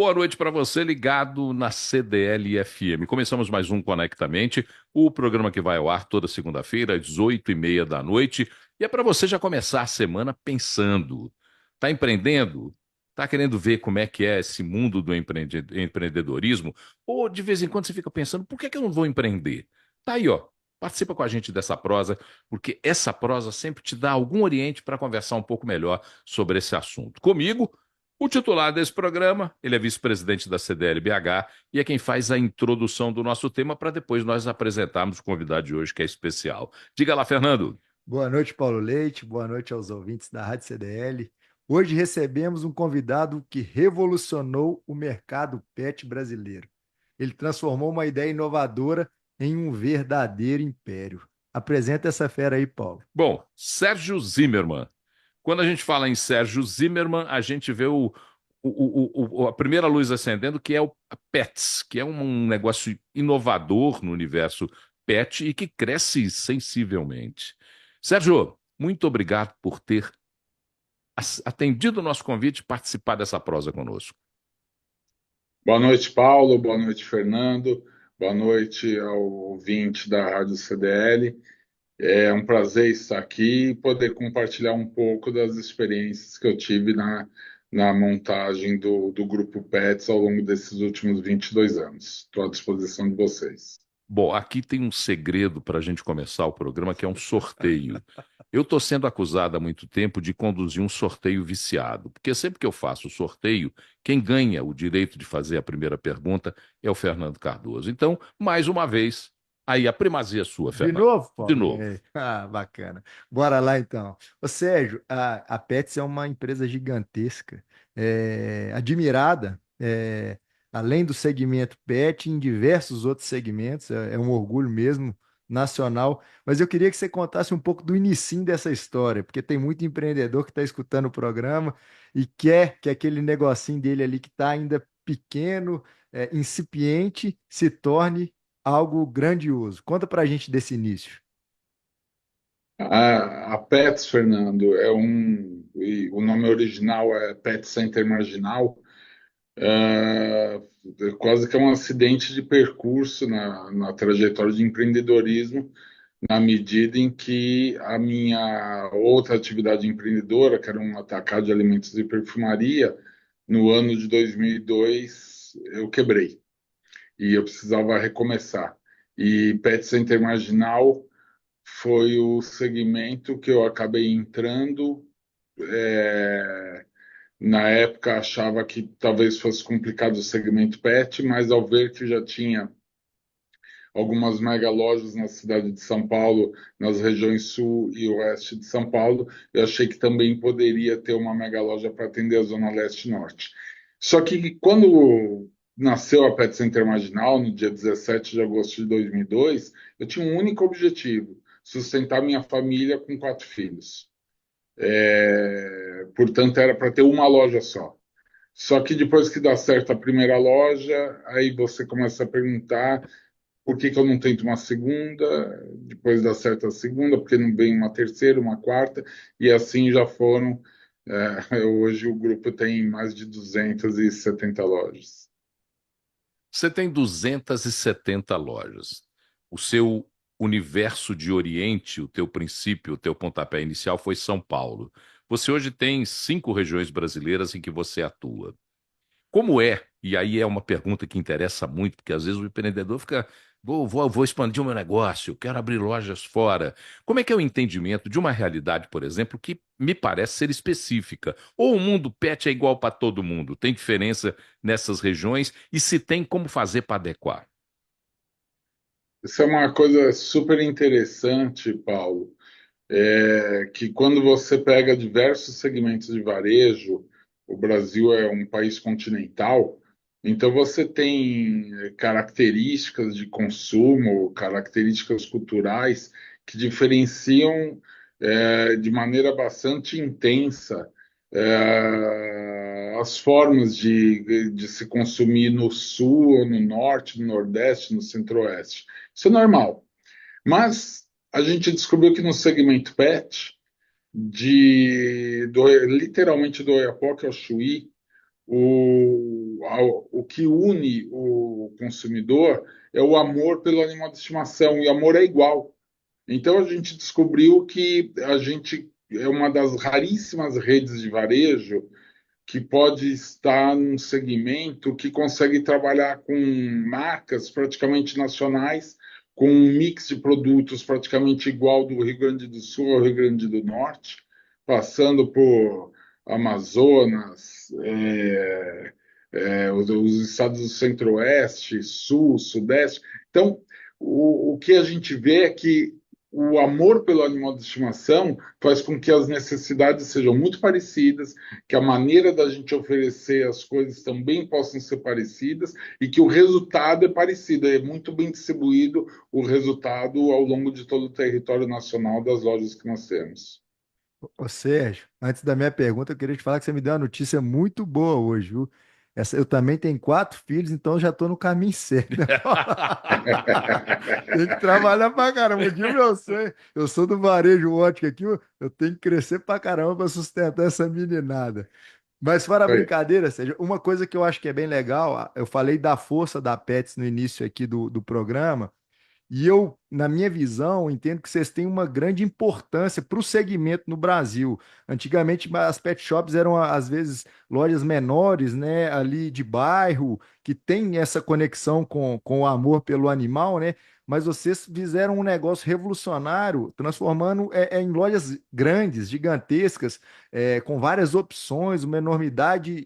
Boa noite para você ligado na CDL-FM. Começamos mais um Conectamente, o programa que vai ao ar toda segunda-feira às 8h30 da noite. E é para você já começar a semana pensando. Está empreendendo? Está querendo ver como é que é esse mundo do empreendedorismo? Ou de vez em quando você fica pensando, por que eu não vou empreender? Tá aí, ó. Participa com a gente dessa prosa, porque essa prosa sempre te dá algum oriente para conversar um pouco melhor sobre esse assunto. Comigo, o titular desse programa, ele é vice-presidente da CDL-BH e é quem faz a introdução do nosso tema para depois nós apresentarmos o convidado de hoje, que é especial. Diga lá, Fernando. Boa noite, Paulo Leite. Boa noite aos ouvintes da Rádio CDL. Hoje recebemos um convidado que revolucionou o mercado pet brasileiro. Ele transformou uma ideia inovadora em um verdadeiro império. Apresenta essa fera aí, Paulo. Bom, Sérgio Zimmermann. Quando a gente fala em Sérgio Zimmermann, a gente vê a primeira luz acendendo, que é o Pets, que é um negócio inovador no universo pet e que cresce sensivelmente. Sérgio, muito obrigado por ter atendido o nosso convite e participar dessa prosa conosco. Boa noite, Paulo. Boa noite, Fernando. Boa noite ao ouvinte da Rádio CDL. É um prazer estar aqui e poder compartilhar um pouco das experiências que eu tive na montagem do Grupo Pets ao longo desses últimos 22 anos. Estou à disposição de vocês. Bom, aqui tem um segredo para a gente começar o programa, que é um sorteio. Eu estou sendo acusado há muito tempo de conduzir um sorteio viciado, porque sempre que eu faço o sorteio, quem ganha o direito de fazer a primeira pergunta é o Fernando Cardoso. Então, mais uma vez, aí a primazia é sua, De Fernando. novo, De Paulo? novo. Bacana. Bora lá, então. Ô, Sérgio, a Pets é uma empresa gigantesca, admirada, além do segmento pet, em diversos outros segmentos. É um orgulho mesmo nacional. Mas eu queria que você contasse um pouco do inicinho dessa história, porque tem muito empreendedor que está escutando o programa e quer que aquele negocinho dele ali que está ainda pequeno, incipiente, se torne algo grandioso. Conta pra gente desse início. A Pets, Fernando, o nome original é Pet Center Marginal. É, quase que é um acidente de percurso na trajetória de empreendedorismo, na medida em que a minha outra atividade empreendedora, que era um atacado de alimentos e perfumaria, no ano de 2002 eu quebrei e eu precisava recomeçar. E Pet Center Marginal foi o segmento que eu acabei entrando. é, Na época achava que talvez fosse complicado o segmento pet, mas ao ver que já tinha algumas mega lojas na cidade de São Paulo, nas regiões sul e oeste de São Paulo, eu achei que também poderia ter uma mega loja para atender a zona leste e norte. Só que quando nasceu a Pet Center Marginal, no dia 17 de agosto de 2002, eu tinha um único objetivo: sustentar minha família com 4 filhos. Portanto, era para ter uma loja só. Só que depois que dá certo a primeira loja, aí você começa a perguntar por que que eu não tento uma segunda, depois dá certo a segunda, porque não vem uma terceira, uma quarta, e assim já foram. Hoje o grupo tem mais de 270 lojas. Você tem 270 lojas. O seu universo de Oriente, o teu princípio, o teu pontapé inicial foi São Paulo. Você hoje tem 5 regiões brasileiras em que você atua. Como é? E aí é uma pergunta que interessa muito, porque às vezes o empreendedor fica, vou expandir o meu negócio, quero abrir lojas fora. Como é que é o entendimento de uma realidade, por exemplo, que me parece ser específica? Ou o mundo pet é igual para todo mundo? Tem diferença nessas regiões? E se tem, como fazer para adequar? Isso é uma coisa super interessante, Paulo, que quando você pega diversos segmentos de varejo, o Brasil é um país continental, então você tem características de consumo, características culturais que diferenciam de maneira bastante intensa as formas de se consumir no sul, ou no norte, no nordeste, no centro-oeste. Isso é normal. Mas a gente descobriu que no segmento pet, literalmente do Oiapoque ao Chuí, o que une o consumidor é o amor pelo animal de estimação, e amor é igual. Então a gente descobriu que a gente é uma das raríssimas redes de varejo que pode estar num segmento que consegue trabalhar com marcas praticamente nacionais, com um mix de produtos praticamente igual do Rio Grande do Sul ao Rio Grande do Norte, passando por Amazonas, os estados do Centro-Oeste, Sul, Sudeste. Então, o que a gente vê é que o amor pelo animal de estimação faz com que as necessidades sejam muito parecidas, que a maneira da gente oferecer as coisas também possam ser parecidas e que o resultado é parecido, é muito bem distribuído o resultado ao longo de todo o território nacional das lojas que nós temos. Ô Sérgio, antes da minha pergunta, eu queria te falar que você me deu uma notícia muito boa hoje, viu? Eu também tenho 4 filhos, então eu já estou no caminho certo, né? Tem que trabalhar pra caramba. O dia é meu sonho. Eu sou do varejo ótico aqui, eu tenho que crescer pra caramba para sustentar essa meninada. Mas fora a Aí, brincadeira, Sérgio, uma coisa que eu acho que é bem legal, eu falei da força da Pets no início aqui do programa. E eu, na minha visão, entendo que vocês têm uma grande importância para o segmento no Brasil. Antigamente, as pet shops eram, às vezes, lojas menores, né, ali de bairro, que tem essa conexão com o amor pelo animal, né? Mas vocês fizeram um negócio revolucionário, transformando em lojas grandes, gigantescas, com várias opções, uma enormidade,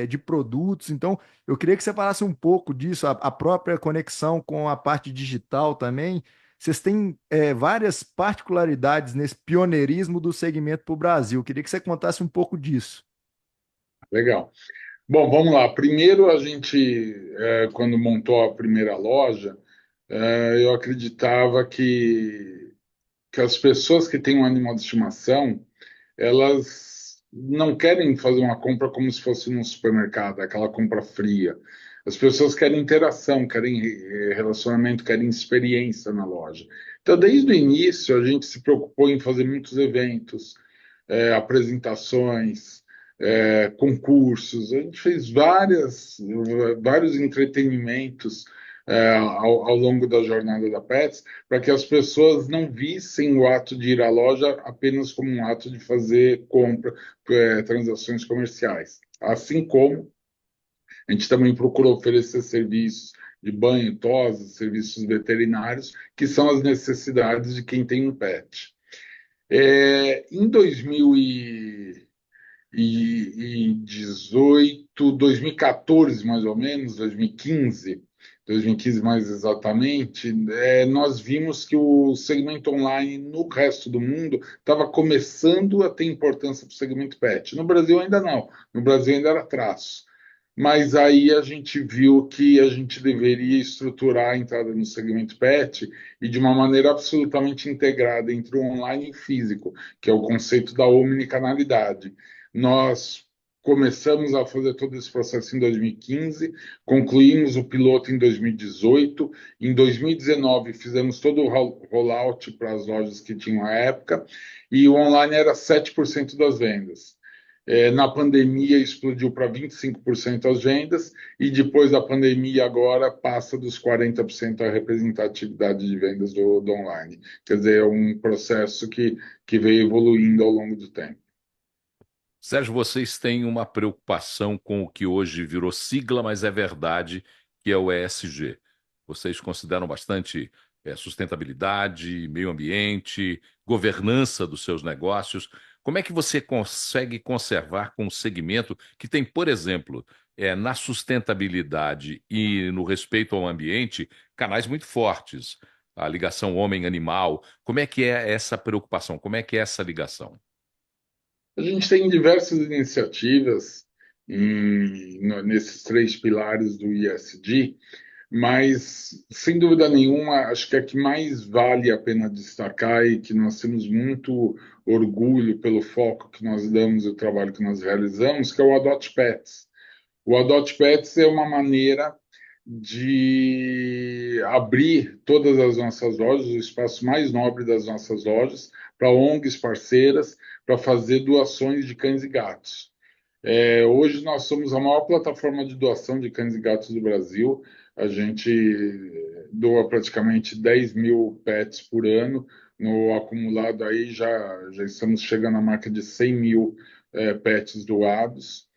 de produtos. Então, eu queria que você falasse um pouco disso, a própria conexão com a parte digital também. Vocês têm várias particularidades nesse pioneirismo do segmento para o Brasil. Eu queria que você contasse um pouco disso. legal. Bom, vamos lá. Primeiro, a gente, quando montou a primeira loja, eu acreditava que as pessoas que têm um animal de estimação, elas não querem fazer uma compra como se fosse num supermercado, aquela compra fria. As pessoas querem interação, querem relacionamento, querem experiência na loja. Então, desde o início, a gente se preocupou em fazer muitos eventos, apresentações, concursos. A gente fez vários entretenimentos ao longo da jornada da Pets, para que as pessoas não vissem o ato de ir à loja apenas como um ato de fazer compra, transações comerciais. Assim como a gente também procura oferecer serviços de banho, tosa, serviços veterinários, que são as necessidades de quem tem um pet. Em 2018, 2014 mais ou menos, 2015 mais exatamente, nós vimos que o segmento online no resto do mundo estava começando a ter importância para o segmento pet. No Brasil ainda não, no Brasil ainda era traço. Mas aí a gente viu que a gente deveria estruturar a entrada no segmento pet e de uma maneira absolutamente integrada entre o online e o físico, que é o conceito da omnicanalidade. Nós começamos a fazer todo esse processo em 2015, concluímos o piloto em 2018, em 2019 fizemos todo o rollout para as lojas que tinham à época, e o online era 7% das vendas. Na pandemia explodiu para 25% as vendas, e depois da pandemia agora passa dos 40% a representatividade de vendas do online. Quer dizer, é um processo que veio evoluindo ao longo do tempo. Sérgio, vocês têm uma preocupação com o que hoje virou sigla, mas é verdade, que é o ESG. Vocês consideram bastante sustentabilidade, meio ambiente, governança dos seus negócios. Como é que você consegue conservar com um segmento que tem, por exemplo, na sustentabilidade e no respeito ao ambiente, canais muito fortes, a ligação homem-animal? Como é que é essa preocupação? Como é que é essa ligação? A gente tem diversas iniciativas nesses três pilares do ISD, mas, sem dúvida nenhuma, acho que a que mais vale a pena destacar e que nós temos muito orgulho pelo foco que nós damos e o trabalho que nós realizamos, que é o Adote Pets. O Adote Pets é uma maneira de abrir todas as nossas lojas, o espaço mais nobre das nossas lojas, para ONGs parceiras, para fazer doações de cães e gatos. Hoje nós somos a maior plataforma de doação de cães e gatos do Brasil. A gente doa praticamente 10 mil pets por ano. No acumulado aí já estamos chegando à marca de 100 mil pets doados.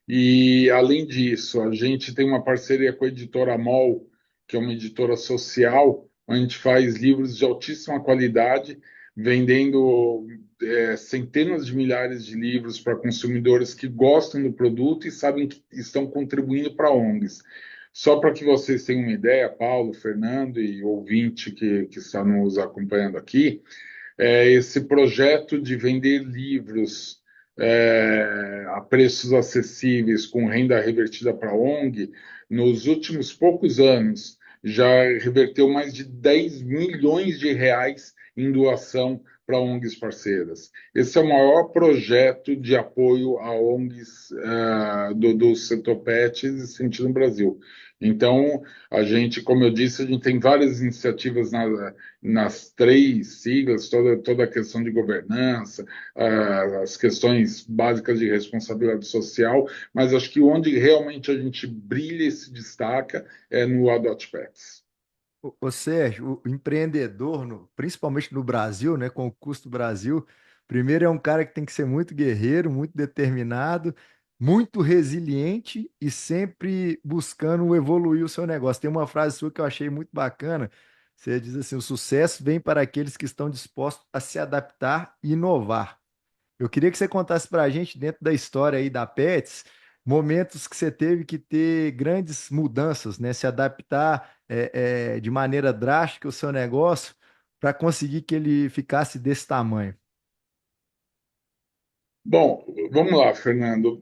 E, além disso, a gente tem uma parceria com a editora MOL, que é uma editora social, onde a gente faz livros de altíssima qualidade, vendendo centenas de milhares de livros para consumidores que gostam do produto e sabem que estão contribuindo para ONGs. Só para que vocês tenham uma ideia, Paulo, Fernando e ouvinte que está nos acompanhando aqui, esse projeto de vender livros a preços acessíveis com renda revertida para a ONG, nos últimos poucos anos, já reverteu mais de 10 milhões de reais em doação para ONGs parceiras. Esse é o maior projeto de apoio a ONGs do setor PET existente no Brasil. Então, a gente, como eu disse, a gente tem várias iniciativas nas três siglas, toda a questão de governança, as questões básicas de responsabilidade social, mas acho que onde realmente a gente brilha e se destaca é no Adote Pets. Ô Sérgio, o empreendedor, principalmente no Brasil, né, com o custo do Brasil, primeiro é um cara que tem que ser muito guerreiro, muito determinado, muito resiliente e sempre buscando evoluir o seu negócio. Tem uma frase sua que eu achei muito bacana. Você diz assim: o sucesso vem para aqueles que estão dispostos a se adaptar e inovar. Eu queria que você contasse para a gente, dentro da história aí da Pets, momentos que você teve que ter grandes mudanças, né? Se adaptar de maneira drástica o seu negócio para conseguir que ele ficasse desse tamanho. Bom, vamos lá, Fernando.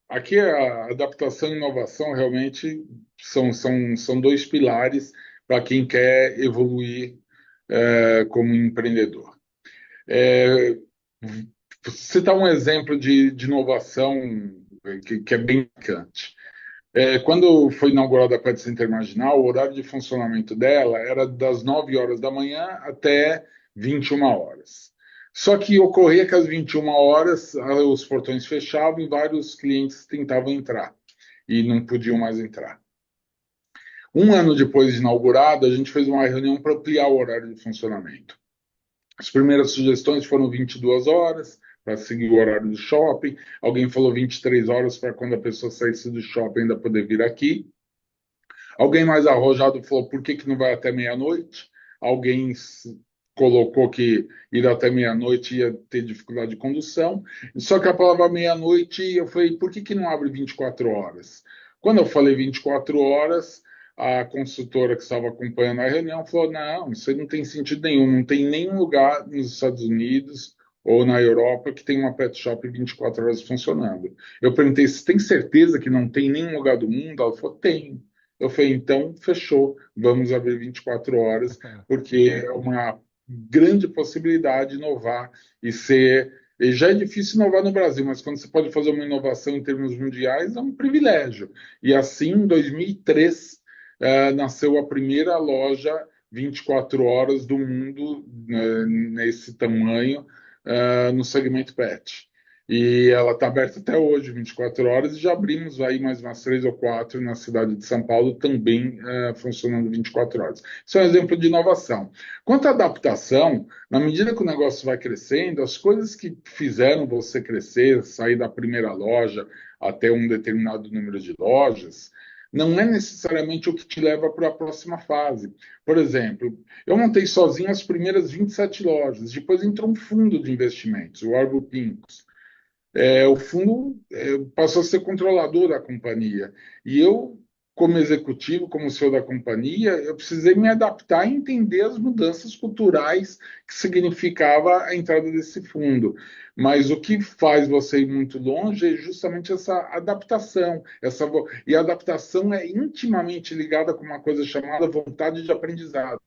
Aqui a adaptação e inovação realmente são dois pilares para quem quer evoluir como empreendedor. É, Citar um exemplo de inovação que é bem marcante. Quando foi inaugurada a Pet Center Marginal, o horário de funcionamento dela era das 9 horas da manhã até 21 horas. Só que ocorria que às 21 horas os portões fechavam e vários clientes tentavam entrar e não podiam mais entrar. Um ano depois de inaugurado, a gente fez uma reunião para ampliar o horário de funcionamento. As primeiras sugestões foram 22 horas, para seguir o horário do shopping. Alguém falou 23 horas para quando a pessoa saísse do shopping ainda poder vir aqui. Alguém mais arrojado falou, por que não vai até meia-noite? Alguém colocou que ir até meia-noite ia ter dificuldade de condução. Só que a palavra meia-noite, eu falei, por que não abre 24 horas? Quando eu falei 24 horas, a consultora que estava acompanhando a reunião falou, não, isso aí não tem sentido nenhum, não tem nenhum lugar nos Estados Unidos ou na Europa que tem uma pet shop 24 horas funcionando. Eu perguntei, você tem certeza que não tem nenhum lugar do mundo? Ela falou, tem. Eu falei, então, fechou, vamos abrir 24 horas, porque é uma grande possibilidade de inovar e ser. E já é difícil inovar no Brasil, mas quando você pode fazer uma inovação em termos mundiais, é um privilégio. E assim, em 2003, nasceu a primeira loja 24 horas do mundo, nesse tamanho, no segmento pet. E ela está aberta até hoje, 24 horas, e já abrimos aí mais umas três ou quatro na cidade de São Paulo, também funcionando 24 horas. Isso é um exemplo de inovação. Quanto à adaptação, na medida que o negócio vai crescendo, as coisas que fizeram você crescer, sair da primeira loja até um determinado número de lojas, não é necessariamente o que te leva para a próxima fase. Por exemplo, eu montei sozinho as primeiras 27 lojas, depois entrou um fundo de investimentos, o Argo Pincos. O fundo passou a ser controlador da companhia. E eu, como executivo, como CEO da companhia, eu precisei me adaptar e entender as mudanças culturais que significava a entrada desse fundo. Mas o que faz você ir muito longe é justamente essa adaptação. E a adaptação é intimamente ligada com uma coisa chamada vontade de aprendizado.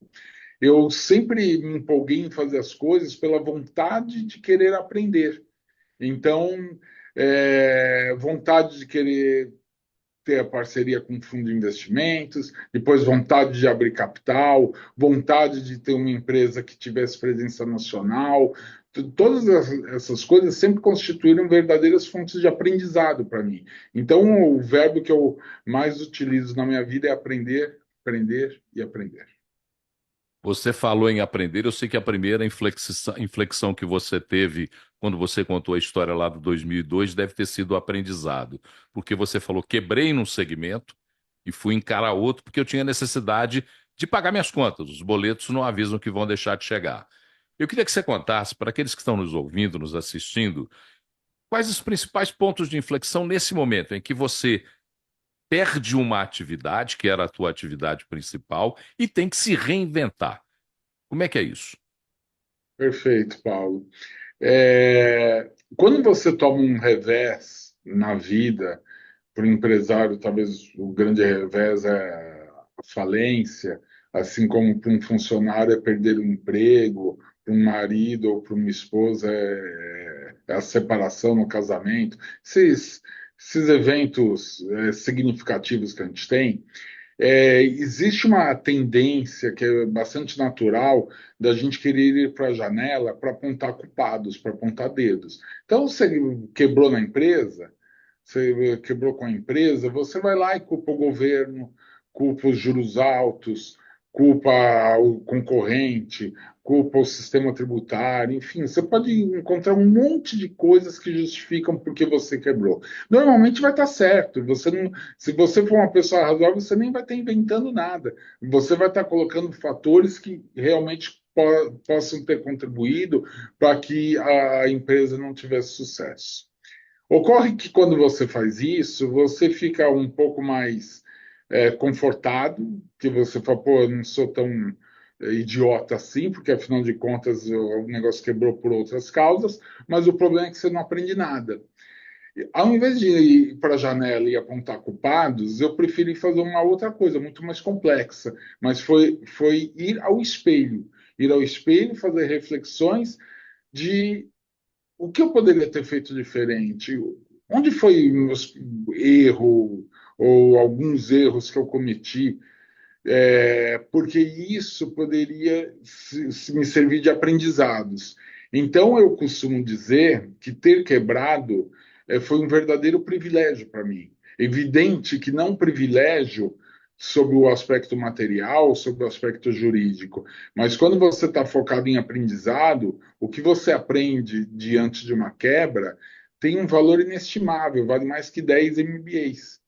Eu sempre me empolguei em fazer as coisas pela vontade de querer aprender. Então, vontade de querer ter a parceria com o fundo de investimentos, depois vontade de abrir capital, vontade de ter uma empresa que tivesse presença nacional, todas essas coisas sempre constituíram verdadeiras fontes de aprendizado para mim. Então, o verbo que eu mais utilizo na minha vida é aprender, aprender e aprender. Você falou em aprender, eu sei que a primeira inflexão que você teve quando você contou a história lá do 2002 deve ter sido o aprendizado, porque você falou, quebrei num segmento e fui encarar outro porque eu tinha necessidade de pagar minhas contas, os boletos não avisam que vão deixar de chegar. Eu queria que você contasse para aqueles que estão nos ouvindo, nos assistindo, quais os principais pontos de inflexão nesse momento em que você perde uma atividade, que era a tua atividade principal, e tem que se reinventar. Como é que é isso? Perfeito, Paulo. É, quando você toma um revés na vida, para o empresário, talvez o grande revés é a falência, assim como para um funcionário é perder o emprego, para um marido ou para uma esposa é a separação no casamento. Esses eventos significativos que a gente tem, existe uma tendência que é bastante natural da gente querer ir para a janela para apontar culpados, para apontar dedos. Então, você quebrou na empresa, você quebrou com a empresa, você vai lá e culpa o governo, culpa os juros altos, culpa o concorrente, culpa o sistema tributário, enfim, você pode encontrar um monte de coisas que justificam porque você quebrou. Normalmente vai estar certo, você não, se você for uma pessoa razoável, você nem vai estar inventando nada. Você vai estar colocando fatores que realmente possam ter contribuído para que a empresa não tivesse sucesso. Ocorre que quando você faz isso, você fica um pouco mais confortado, que você fala, pô, eu não sou tão idiota assim, porque afinal de contas o negócio quebrou por outras causas, mas o problema é que você não aprende nada. Ao invés de ir para a janela e apontar culpados, eu preferi fazer uma outra coisa, muito mais complexa, mas foi ir ao espelho, fazer reflexões de o que eu poderia ter feito diferente, onde foi o meu erro ou alguns erros que eu cometi, porque isso poderia me servir de aprendizados. Então, eu costumo dizer que ter quebrado foi um verdadeiro privilégio para mim. Evidente que não privilégio sobre o aspecto material, sobre o aspecto jurídico, mas quando você está focado em aprendizado, o que você aprende diante de uma quebra tem um valor inestimável, vale mais que 10 MBAs.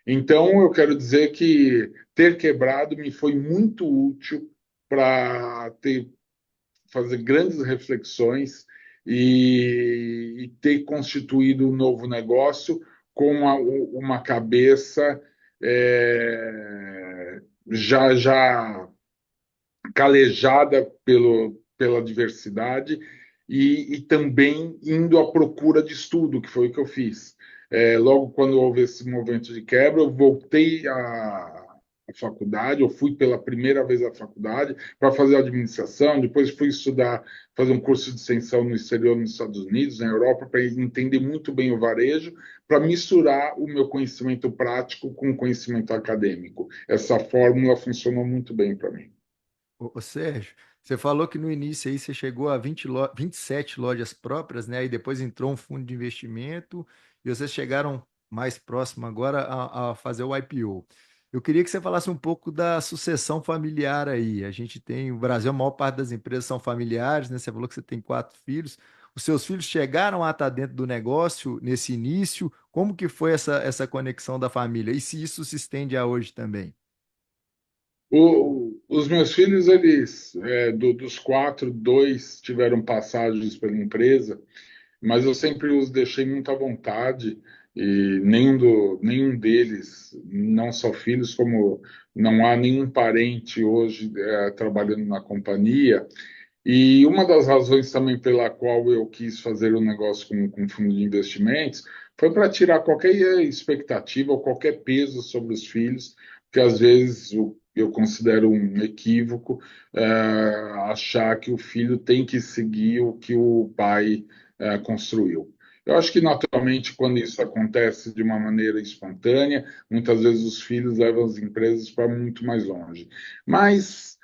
Então, eu quero dizer que ter quebrado me foi muito útil para fazer grandes reflexões e ter constituído um novo negócio com uma cabeça já calejada pela diversidade e também indo à procura de estudo, que foi o que eu fiz. Logo quando houve esse movimento de quebra, eu voltei à faculdade, eu fui pela primeira vez à faculdade para fazer administração, depois fui estudar, fazer um curso de extensão no exterior, nos Estados Unidos, na Europa, para entender muito bem o varejo, para misturar o meu conhecimento prático com o conhecimento acadêmico. Essa fórmula funcionou muito bem para mim. Ô, Sérgio, você falou que no início aí você chegou a 27 lojas próprias, né? Aí depois entrou um fundo de investimento e vocês chegaram mais próximo agora a fazer o IPO. Eu queria que você falasse um pouco da sucessão familiar aí. A gente tem, o Brasil, a maior parte das empresas são familiares, né? Você falou que você tem 4 filhos. Os seus filhos chegaram a estar dentro do negócio nesse início? Como que foi essa conexão da família? E se isso se estende a hoje também? Os meus filhos, eles, dos quatro, dois tiveram passagens pela empresa, mas eu sempre os deixei muito à vontade e nenhum deles, não só filhos, como não há nenhum parente hoje trabalhando na companhia. E uma das razões também pela qual eu quis fazer o negócio com fundo de investimentos foi para tirar qualquer expectativa ou qualquer peso sobre os filhos, porque às vezes eu considero um equívoco achar que o filho tem que seguir o que o pai construiu. Eu acho que naturalmente, quando isso acontece de uma maneira espontânea, muitas vezes os filhos levam as empresas para muito mais longe. Mas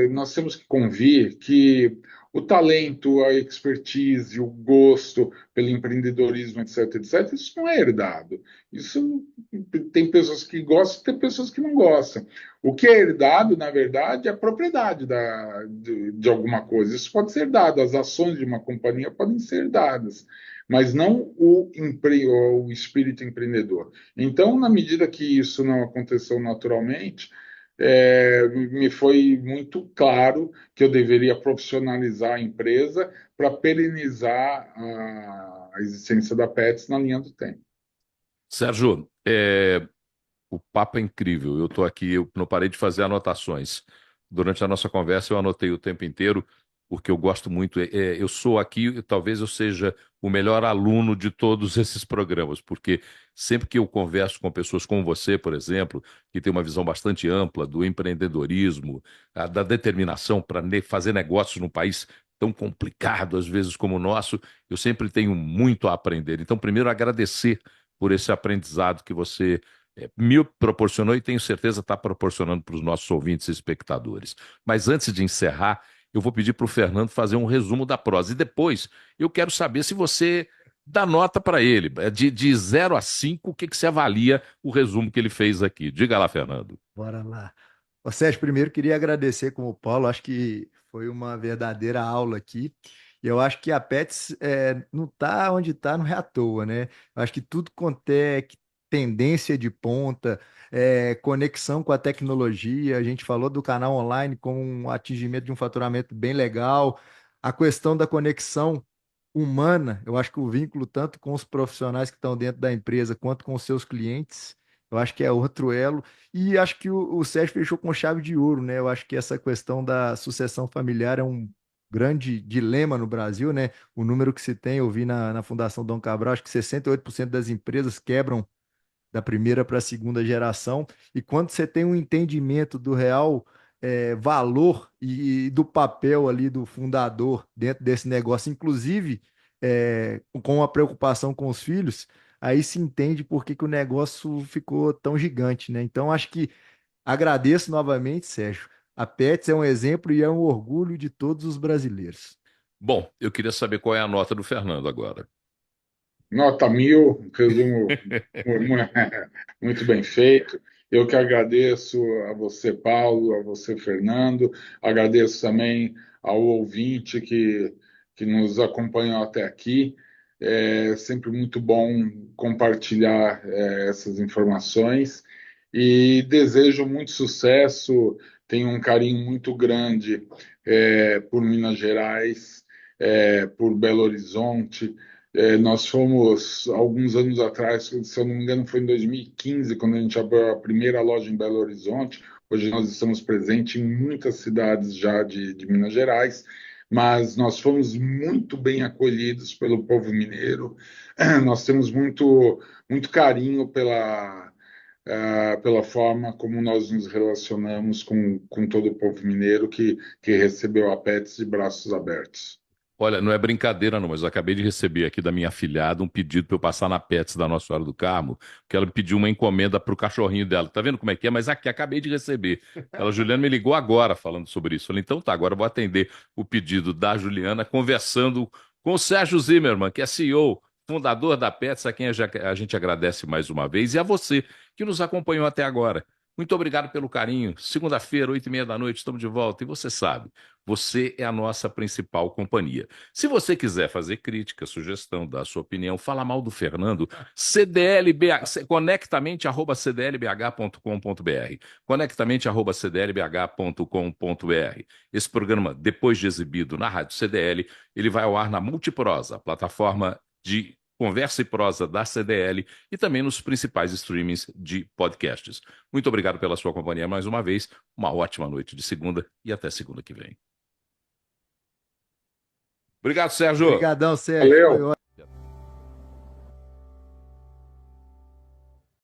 nós temos que convir que o talento, a expertise, o gosto pelo empreendedorismo, etc, etc, isso não é herdado. Isso tem pessoas que gostam, tem pessoas que não gostam. O que é herdado, na verdade, é a propriedade de alguma coisa. Isso pode ser dado, as ações de uma companhia podem ser dadas, mas não o espírito empreendedor. Então, na medida que isso não aconteceu naturalmente, me foi muito claro que eu deveria profissionalizar a empresa para perenizar a existência da Pets na linha do tempo. Sérgio, o papo é incrível. Eu estou aqui, eu não parei de fazer anotações. Durante a nossa conversa, eu anotei o tempo inteiro, porque eu gosto muito. Eu sou aqui, talvez eu seja o melhor aluno de todos esses programas, porque sempre que eu converso com pessoas como você, por exemplo, que tem uma visão bastante ampla do empreendedorismo, da determinação para fazer negócios num país tão complicado, às vezes, como o nosso, eu sempre tenho muito a aprender. Então, primeiro, agradecer por esse aprendizado que você me proporcionou e tenho certeza está proporcionando para os nossos ouvintes e espectadores. Mas antes de encerrar, eu vou pedir para o Fernando fazer um resumo da prosa. E depois eu quero saber se você dá nota para ele. De 0 a 5, o que você avalia o resumo que ele fez aqui? Diga lá, Fernando. Bora lá. Ô, Sérgio, primeiro queria agradecer como o Paulo, acho que foi uma verdadeira aula aqui. E eu acho que a Pets não está onde está, não é à toa, né? Eu acho que tudo quanto é tendência de ponta, conexão com a tecnologia, a gente falou do canal online com um atingimento de um faturamento bem legal, a questão da conexão humana, eu acho que o vínculo tanto com os profissionais que estão dentro da empresa quanto com os seus clientes, eu acho que é outro elo. E acho que o Sérgio fechou com chave de ouro, né? Eu acho que essa questão da sucessão familiar é um grande dilema no Brasil, né? O número que se tem, eu vi na Fundação Dom Cabral, acho que 68% das empresas quebram da primeira para a segunda geração. E quando você tem um entendimento do real valor e do papel ali do fundador dentro desse negócio, inclusive com a preocupação com os filhos, aí se entende por que que o negócio ficou tão gigante, né? Então, acho que agradeço novamente, Sérgio. A Pets é um exemplo e é um orgulho de todos os brasileiros. Bom, eu queria saber qual é a nota do Fernando agora. Nota 1000, resumo muito bem feito. Eu que agradeço a você, Paulo, a você, Fernando. Agradeço também ao ouvinte que nos acompanhou até aqui. É sempre muito bom compartilhar essas informações e desejo muito sucesso. Tenho um carinho muito grande por Minas Gerais, por Belo Horizonte. Nós fomos, alguns anos atrás, se eu não me engano, foi em 2015, quando a gente abriu a primeira loja em Belo Horizonte. Hoje nós estamos presentes em muitas cidades já de Minas Gerais, mas nós fomos muito bem acolhidos pelo povo mineiro. Nós temos muito carinho pela forma como nós nos relacionamos com todo o povo mineiro que recebeu a Pets de braços abertos. Olha, não é brincadeira não, mas eu acabei de receber aqui da minha afilhada um pedido para eu passar na Pets da Nossa Senhora do Carmo, que ela me pediu uma encomenda para o cachorrinho dela. Tá vendo como é que é? Mas aqui, acabei de receber. Ela, Juliana, me ligou agora falando sobre isso. Eu falei, então tá, agora eu vou atender o pedido da Juliana, conversando com o Sérgio Zimmermann, que é CEO, fundador da Pets, a quem a gente agradece mais uma vez, e a você, que nos acompanhou até agora. Muito obrigado pelo carinho. Segunda-feira, 8h30 da noite, estamos de volta. E você sabe, você é a nossa principal companhia. Se você quiser fazer crítica, sugestão, dar sua opinião, falar mal do Fernando, conectamente@cdlbh.com.br. Conectamente@cdlbh.com.br. Esse programa, depois de exibido na Rádio CDL, ele vai ao ar na Multiprosa, plataforma de conversa e prosa da CDL e também nos principais streamings de podcasts. Muito obrigado pela sua companhia mais uma vez. Uma ótima noite de segunda e até segunda que vem. Obrigado, Sérgio. Obrigadão, Sérgio. Foi Valeu! ótimo.